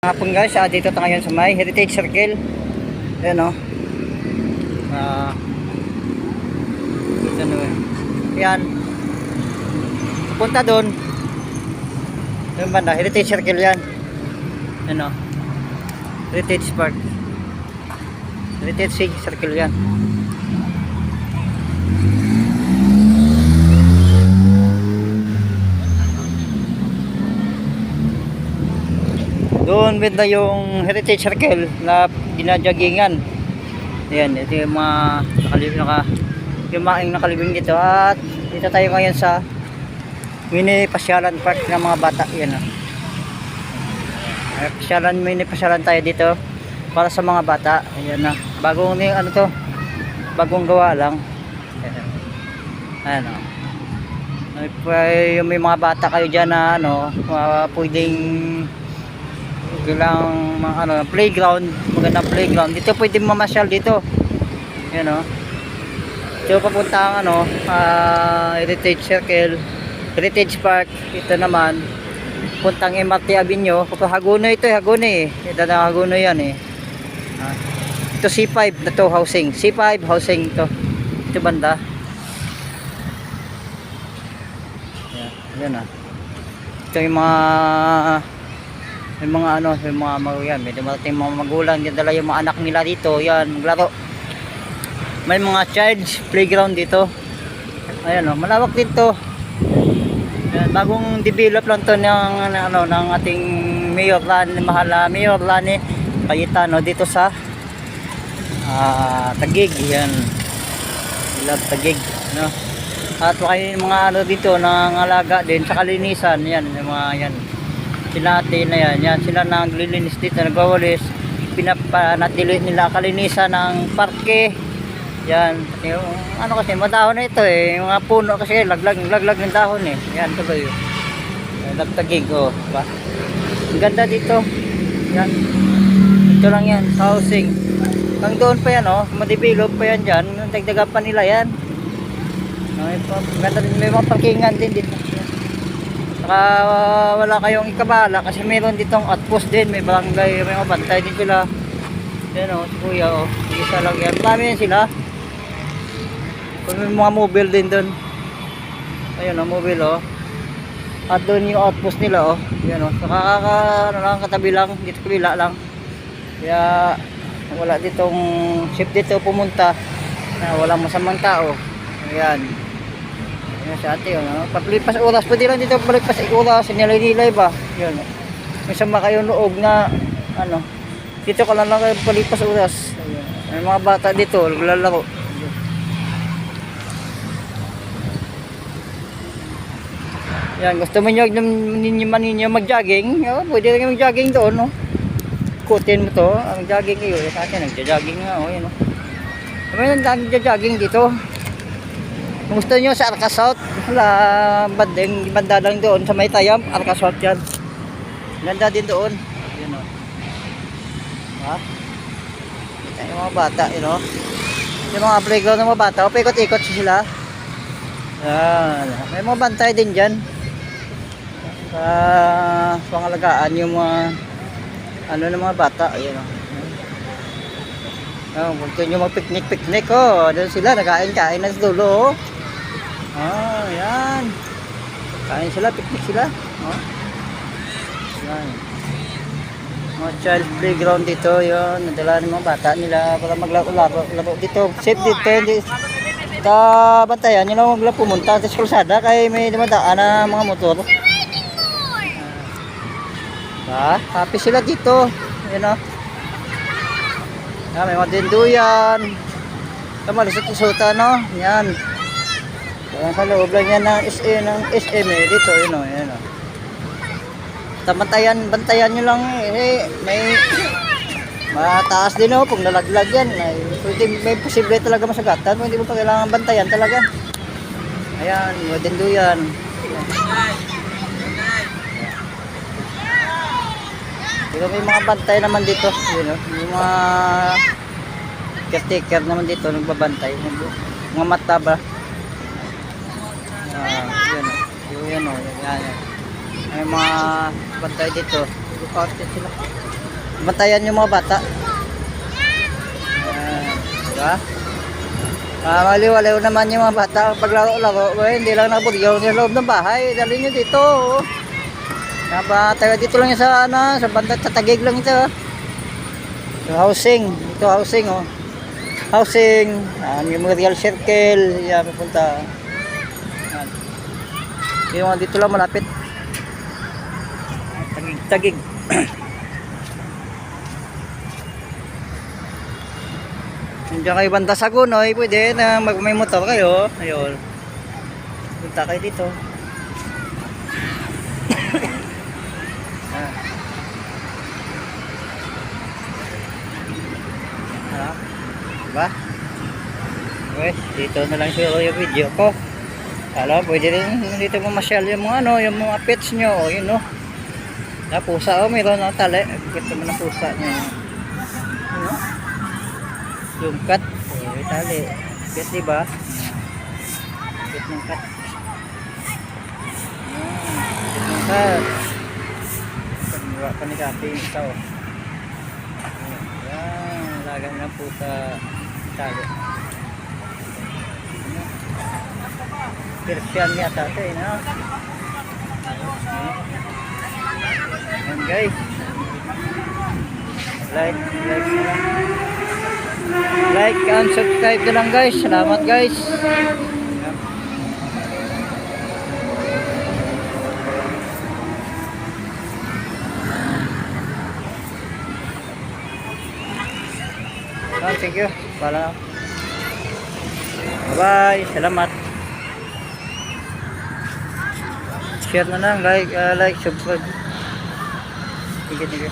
Hapon guys, dito tayo ngayon sa may Heritage Circle. Ayan o. Ayan. Punta doon. Yung banda, Heritage Circle yan. Ayan o. Heritage Park. Heritage Circle yan. Doon banda yung Heritage Circle na ginajaggingan. Ayan, ito yung mga yung maing nakalibing dito. At dito tayo ngayon sa mini pasyalan park ng mga bata. Ayan o. Mini pasyalan tayo dito para sa mga bata. Ayan na. Bagong ano to? Bagong gawa lang. Ayan o. May mga bata kayo dyan na ano, pwedeng bilang ano, playground, magandang playground. Dito pwede mamasyal dito. Ayan o. Dito papunta ang ano, Heritage Circle, Heritage Park. Ito naman puntang MRT Avenue. Hagonoy ito, Hagonoy eh. Ito na Hagonoy yan eh. Ito C5 na to, housing. C5 housing to. Ito banda. Ayan ah. Ito yung mga ano, yung mga yan, may dumating mga magulang, yung dala yung mga anak nila dito, yan, maglaro. May mga child's playground dito. Ayan oh, malawak dito. Yan, bagong develop lang to ng ano, ng ating Mayor Lani, Mayor Lani Cayetano dito sa Taguig. Yan. Love Taguig, no? At kayo mga ano dito nang alaga din sa kalinisan, yan, yung mga yan. Sila natin na yan, sila naglilinis dito, nagwawalis, pinapanatili nila kalinisan ng parke. Yan, yung ano kasi madahon na ito eh, yung mga puno kasi laglag ng dahon eh. Yan, tuloy yun. Nagtagig, oh, diba? Ang ganda dito. Yan. Ito lang yan, housing. Hanggang doon pa yan, oh, ma-develop pa yan dyan, dagdagan pa nila yan. Ganda din, may mga parkingan din dito. Saka wala kayong ikabala kasi meron ditong outpost din, may barangay, may mga bantay din sila. Yan o, si kuya o, isa lang yan, marami yan sila. Kung may mga mobile din doon. Ayun o, mobile o. At doon yung outpost nila o. Yan o, saka ano lang, katabi lang, dito kabila lang. Kaya wala ditong ship dito pumunta na walang masamang tao. Ayan. Yan sa ate yun, no? Paglipas oras, pwede lang dito paglipas oras, nilay-nilay ba? Yun, may sama kayong loob na ano, dito ka lang kayo palipas oras. Ayun. May mga bata dito, naglalaro. Yan, gusto mo ninyo mag-jogging, pwede lang mag-jogging doon, no? Ikutin mo to, mag-jogging kayo, sa atin nag-jogging nga, o, yun, no? May nag-jogging dito. Kung gusto nyo sa Arca South, wala banda lang doon sa may Tayam, Arca South yan. Ganda din doon. Yun o. Ha? Kita yung mga bata, yun o. Yung mga playground ng mga bata, o paikot-ikot sila. Yan. May mga bantay din dyan. Pangalagaan yung mga ano ng mga bata, yun o. Oh, gusto nyo mag-picnic, oh. Doon sila, nakain-kain na sa dulo, oh. Oh, yan. Kain sila, picnic sila. Oh. Yan. Mga child playground dito, yun. Nadala ng mga bata nila para maglaro dito. Safe dito, hindi. Bantayan nyo lang magla pumunta sa kalsada kaya may dumadaan na mga motor. Happy sila dito. Yan, oh. Yan, may mga dinduyan. Lusot-lusutan, no? Yan. Yan sa loob lang yan ng SM eh. Dito, yun o. Yan o. Bantayan nyo lang eh. May mataas din o. Pag nalaglag yan. May posible talaga masagatan. Hindi mo pa kailangan bantayan talaga. Ayan, mga dinduyan. Pero may mga bantay naman dito. Yun, yung mga caretaker naman dito nagbabantay. Mga mata ba? Yun o. Yan. May mga bantay dito. Parte sila. Bantayan yung mga bata. Diba? Maliwalaw naman yung mga bata. Paglaro-laro, hindi lang nabugyaw sa loob ng bahay. Dali nyo dito. Taga dito lang yung sa, ano, sa banda, sa Taguig lang ito. So, housing. Ito housing, oh. Housing. Memorial Circle. Yan, pupunta. Yan. Yung mga dito lang malapit. Taguig. Diyan kayo banda sa Gunoy, pwede na may motor kayo. Ayun. Punta kayo dito. Diba? Okay, dito na lang siguro yung video ko. Alam, pwede rin dito mamasyal yung mga ano, yung mga pets nyo, o yun no. Na pusa, o mayroon ng tali. Ito mo na pusa nyo. Ano? Yung cat, may tali. Cat diba? Cat ng cat. Cat ng cat. Pagniwa pa ni Kapi yung isa o. Yan, lagan ng pusa. Tali. Persian yata ito eh, no? Yan guys. Like and subscribe na lang guys. Salamat guys. Thank you. Bye bye. Salamat. Share na lang, like, subscribe. Sige.